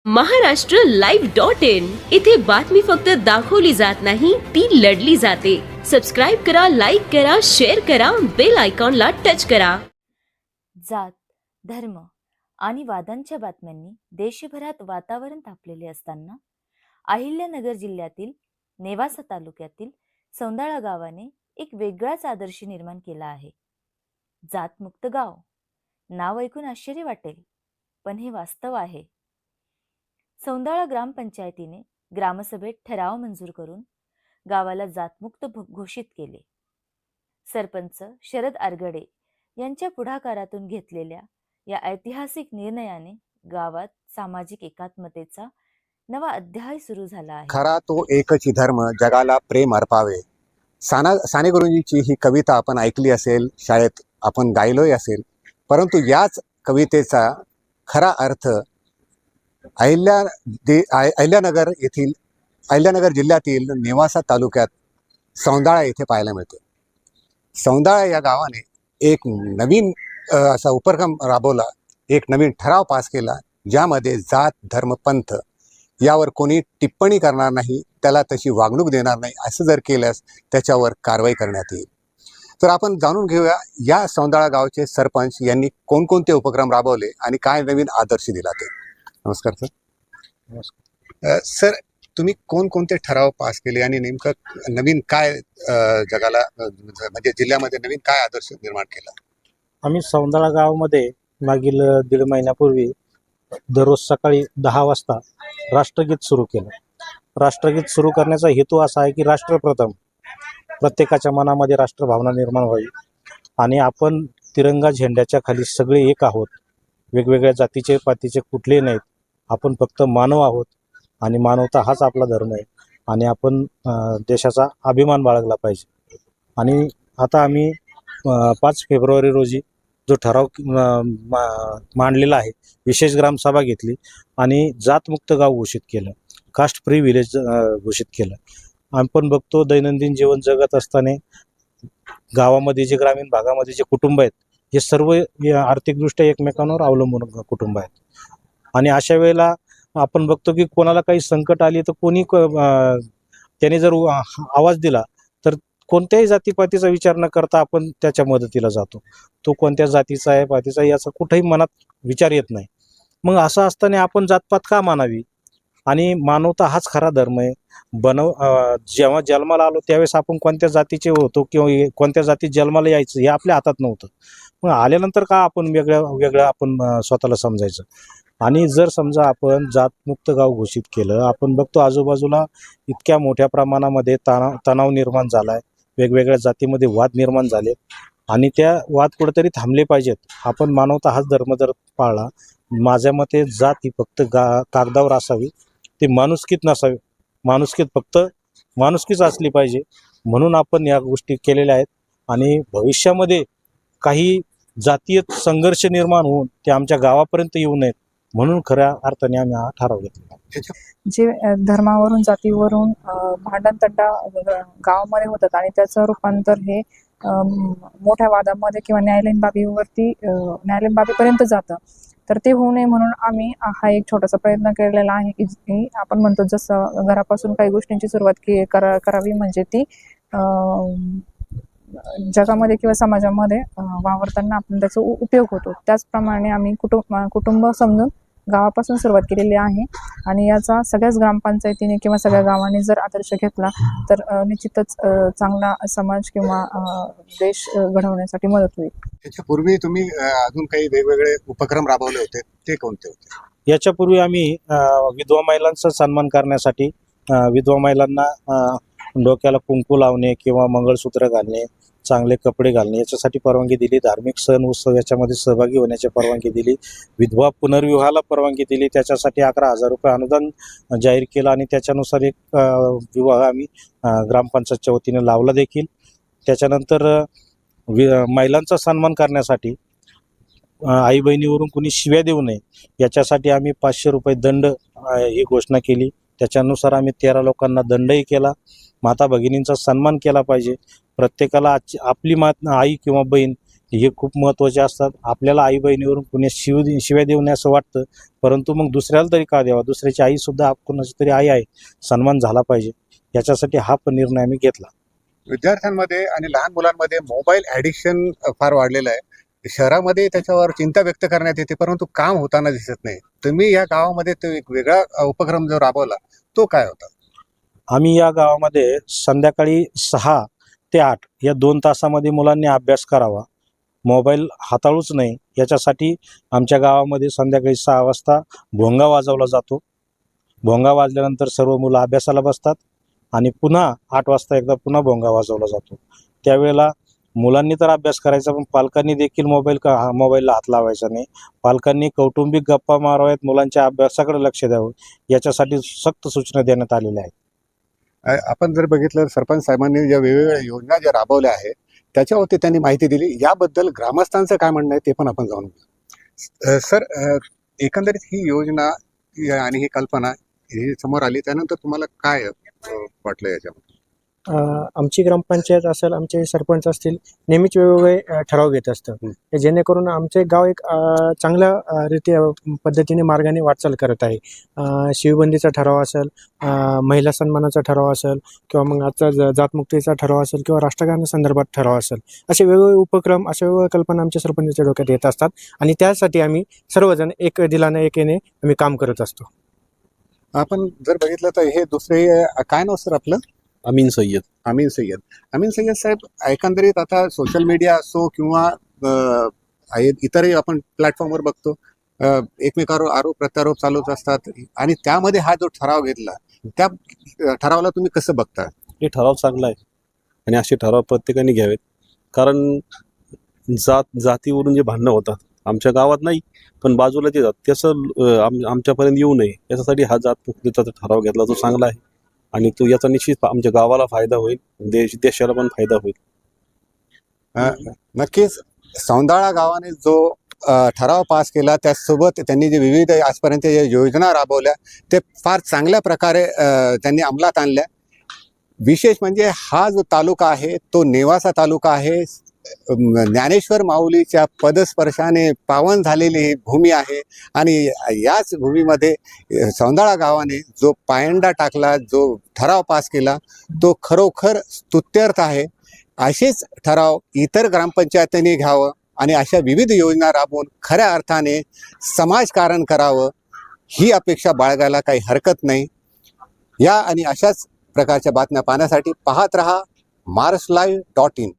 Maharashtra live.in इथे बातमी फक्त दाखवली जात नाही, ती लढली जाते. सबस्क्राईब करा, लाईक करा, शेअर करा, बेल आयकॉनला टच करा. जात, धर्म आणि वादांच्या बातम्यांनी देशभरात वातावरण तापलेले असताना अहिल्यानगर जिल्ह्यातील नेवासा तालुक्यातील सौंदाळा गावाने एक वेगळाच आदर्श निर्माण केला आहे. जातमुक्त गाव. नाव ऐकून आश्चर्य वाटेल, पण हे वास्तव आहे. सौंदाळा ग्रामपंचायतीने ग्रामसभेत ठराव मंजूर करून गावाला जातमुक्त घोषित केले. सरपंच शरद आरगडे यांच्या पुढाकारातून घेतलेल्या या ऐतिहासिक निर्णयाने गावात सामाजिक एकात्मतेचा नवा अध्याय सुरू झाला आहे. खरा तो एकची धर्म जगाला प्रेम अर्पावे. साने गुरुजींची ही कविता आपण ऐकली असेल, शाळेत आपण गायलोय असेल, परंतु याच कवितेचा खरा अर्थ अहिल्यानगर जिल्ह्यातील नेवासा तालुक्यात सौंदाळा येथे पाहायला मिळतो. सौंदाळा या गावाने एक नवीन असा उपक्रम राबवला, एक नवीन ठराव पास केला, ज्यामध्ये जात, धर्म, पंथ यावर कोणी टिप्पणी करणार नाही, त्याला तशी वागणूक देणार नाही. असं जर केल्यास त्याच्यावर कारवाई करण्यात येईल. तर आपण जाणून घेऊया या सौंदाळा गावचे सरपंच यांनी कोणकोणते उपक्रम राबवले आणि काय नवीन आदर्श दिला ते. नमस्कार सर. नमस्कार सर, तुम्ही कोणकोणते ठराव पास केले आणि नेमकं नवीन काय जगाला म्हणजे जिल्ह्यामध्ये नवीन काय आदर्श निर्माण केला? आम्ही सौंदाळा गावामध्ये मागील 1.5 महिन्यापूर्वी दररोज सकाळी 10 वाजता राष्ट्रगीत सुरू केलं. राष्ट्रगीत सुरू करण्याचा हेतू असा आहे की राष्ट्रप्रथम प्रत्येकाच्या मनामध्ये राष्ट्रभावना निर्माण व्हावी आणि आपण तिरंगा झेंड्याच्या खाली सगळे एक आहोत. वेगवेगळ्या जातीचे पातीचे कुठले नाहीत, आपण फक्त मानव आहोत आणि मानवता हाच आपला धर्म आहे आणि आपण देशाचा अभिमान बाळगला पाहिजे. आणि आता आम्ही 5 फेब्रुवारी रोजी जो ठराव मांडलेला आहे, विशेष ग्रामसभा घेतली आणि जातमुक्त गाव घोषित केलं, कास्ट फ्री विलेज घोषित केलं. आपण बघतो दैनंदिन जीवन जगत असताना गावामध्ये जे ग्रामीण भागामध्ये जे कुटुंब आहेत हे सर्व आर्थिकदृष्ट्या एकमेकांवर अवलंबून कुटुंब आहेत. आणि अशा वेळेला आपण बघतो की कोणाला काही संकट आली तर कोणी त्याने जर आवाज दिला तर कोणत्याही जातीपातीचा विचार न करता आपण त्याच्या मदतीला जातो. तो कोणत्या जातीचा आहे, पातीचा आहे याचा कुठेही मनात विचार येत नाही. मग असं असताना आपण जातपात का मानावी? आणि मानवता हाच खरा धर्म आहे. जेव्हा जन्माला आलो त्यावेळेस आपण कोणत्या जातीचे होतो किंवा कोणत्या जातीत जन्माला यायचं हे आपल्या हातात नव्हतं. मग आल्यानंतर का आपण वेगळं आपण स्वतःला समजायचं? आणि जर समजा आपण जातमुक्त गाव घोषित केलं, आपण बघतो आजूबाजूला इतक्या मोठ्या प्रमाणामध्ये तणाव निर्माण झाला आहे, वेगवेगळ्या जातीमध्ये वाद निर्माण झाले आणि त्या वाद कुठेतरी थांबले पाहिजेत. आपण मानवता हाच धर्म जर पाळला, माझ्या मते जात ही फक्त कागदावर असावी, ती माणुसकीत नसावी. माणुसकीत फक्त माणुसकीच असली पाहिजे. म्हणून आपण या गोष्टी केलेल्या आहेत आणि भविष्यामध्ये काही जातीय संघर्ष निर्माण होऊन ते आमच्या गावापर्यंत येऊ नयेत म्हणून खऱ्या अर्थाने आम्ही हा ठराव घेतला. जे धर्मावरून जातीवरून भांडण तड्डा गावामध्ये होतात आणि त्याचं रूपांतर हे मोठ्या वादामध्ये किंवा न्यायालयीन बाबीपर्यंत जातं, तर ते होऊ नये म्हणून आम्ही हा एक छोटासा प्रयत्न केलेला आहे की आपण म्हणतो जसं घरापासून काही गोष्टींची सुरुवात करावी म्हणजे ती जगामध्ये किंवा समाजामध्ये वावरताना आपण त्याचा उपयोग होतो. त्याचप्रमाणे आम्ही कुटुंब समजून गावापासून सुरुवात केलेली आहे आणि याचा सगळ्याच ग्रामपंचायतीने किंवा सगळ्या गावांनी जर आदर्श घेतला तर निश्चितच चांगला समाज किंवा देश घडवण्यासाठी मदत होईल. याच्यापूर्वी तुम्ही अजून काही वेगवेगळे उपक्रम राबवले होते, ते कोणते होते? याच्यापूर्वी आम्ही विधवा महिलांचा सन्मान करण्यासाठी विधवा महिलांना डोक्याला कुंकू लावणे किंवा मंगळसूत्र घालणे, चांगले कपडे घालणे याच्यासाठी परवानगी दिली. धार्मिक सण उत्सव याच्यामध्ये सहभागी होण्याची परवानगी दिली. विधवा पुनर्विवाहाला परवानगी दिली. त्याच्यासाठी 11,000 रुपये अनुदान जाहीर केलं आणि त्याच्यानुसार एक विवाह आम्ही ग्रामपंचायतच्या वतीने लावला देखील. त्याच्यानंतर महिलांचा सन्मान करण्यासाठी आई बहिणीवरून कुणी शिव्या देऊ नये याच्यासाठी आम्ही 500 रुपये दंड ही घोषणा केली. त्याच्यानुसार आम्ही 13 लोकांना दंडही केला. माता भगिनींचा सन्मान केला पाहिजे. प्रत्येकाला आपली आई किंवा बहीण हे खूप महत्त्वाचे असतात. आपल्याला आई बहिणीवरून कुणी शिव्या देऊ नये असं वाटतं, परंतु मग दुसऱ्याला तरी का द्यावा? दुसऱ्याची आई सुद्धा कोणाची तरी आई आहे, सन्मान झाला पाहिजे. याच्यासाठी हा पण निर्णय आम्ही घेतला. विद्यार्थ्यांमध्ये आणि लहान मुलांमध्ये मोबाईल ॲडिक्शन फार वाढलेलं आहे. शहरामध्ये त्याच्यावर चिंता व्यक्त करण्यात येते, परंतु काम होताना दिसत नाही. तुम्ही या गावामध्ये तो एक वेगळा उपक्रम जो राबवला तो काय होता? आम्ही या गावामध्ये संध्याकाळी 6 ते 8 या 2 तासामध्ये मुलांनी अभ्यास करावा, मोबाईल हाताळूच नाही, याच्यासाठी आमच्या गावामध्ये संध्याकाळी 6 वाजता भोंगा वाजवला जातो. भोंगा वाजल्यानंतर सर्व मुलं अभ्यासाला बसतात आणि पुन्हा 8 वाजता एकदा पुन्हा भोंगा वाजवला जातो. त्यावेळेला मुलांनी तर अभ्यास करायचा, पण पालकांनी देखील मोबाईलला हात लावायचा नाही. पालकांनी कौटुंबिक गप्पा माराव्यात, मुलांच्या अभ्यासाकडे लक्ष द्यावं, याच्यासाठी सक्त सूचना देण्यात आलेल्या आहेत. आपण जर बघितलं सरपंच साहेबांनी ज्या वेगवेगळ्या योजना ज्या राबवल्या आहेत त्याच्यावरती त्यांनी माहिती दिली. याबद्दल ग्रामस्थांचं काय म्हणणं आहे ते पण आपण जाणून घेऊ. सर, एकंदरीत ही योजना आणि ही कल्पना ही समोर आली त्यानंतर तुम्हाला काय वाटलं याच्यामध्ये? आमची ग्रामपंचायत असेल, आमचे सरपंच असतील, नेहमीच वेगवेगळे ठराव घेत असतं, जेणेकरून आमचे गाव एक चांगल्या रीती पद्धतीने मार्गाने वाटचाल करत आहे. शिवबंदीचा ठराव असेल, महिला सन्मानाचा ठराव असेल, किंवा मग आजचा जातमुक्तीचा ठराव असेल, किंवा राष्ट्रगानासंदर्भात ठराव असेल, असे वेगवेगळे उपक्रम, अशा वेगवेगळ्या कल्पना आमच्या सरपंचाच्या डोक्यात येत असतात आणि त्यासाठी आम्ही सर्वजण एक दिलाने एक येणे आम्ही काम करत असतो. आपण जर बघितलं तर हे दुसरे काय नाव सर आपलं? अमीन सय्यद. अमीन सय्यद साहेब, एकंदरीत आता सोशल मीडिया असो किंवा इतरही आपण प्लॅटफॉर्मवर बघतो, एकमेकावर आरोप प्रत्यारोप चालूच असतात आणि त्यामध्ये हा जो ठराव घेतला त्या ठरावाला तुम्ही कसं बघता? हे ठराव चांगला आहे आणि असे ठराव प्रत्येकाने घ्यावेत, कारण जातीवरून जे भांडणं होतात आमच्या गावात नाही, पण बाजूला जे जात त्याचं आमच्यापर्यंत येऊ नये याच्यासाठी हा जातमुक्तीचा ठराव घेतला, तो चांगला आहे आणि तो याचा निश्चित आमच्या गावाला फायदा होईल, देशाला पण फायदा होईल. नक्कीच सौंदाळा गावाने जो ठराव पास केला त्यासोबत त्यांनी जे विविध आजपर्यंत जे योजना राबवल्या ते फार चांगल्या प्रकारे त्यांनी अंमलात आणल्या. विशेष म्हणजे हा जो तालुका आहे तो नेवासा तालुका आहे. ज्ञानेश्वर माऊलीच्या पदस्पर्शाने पावन झालेली ही भूमी आहे आणि याच भूमीमध्ये सौंदाळा गावाने जो पायंडा टाकला, जो ठराव पास केला तो खरोखर स्तुत्यर्थ आहे. असेच ठराव इतर ग्रामपंचायतींनी घ्यावं आणि अशा विविध योजना राबवून खऱ्या अर्थाने समाजकारण करावं ही अपेक्षा बाळगायला काही हरकत नाही. या आणि अशाच प्रकारच्या बातम्या पाहण्यासाठी पाहत रहा MaharashtraLive.in.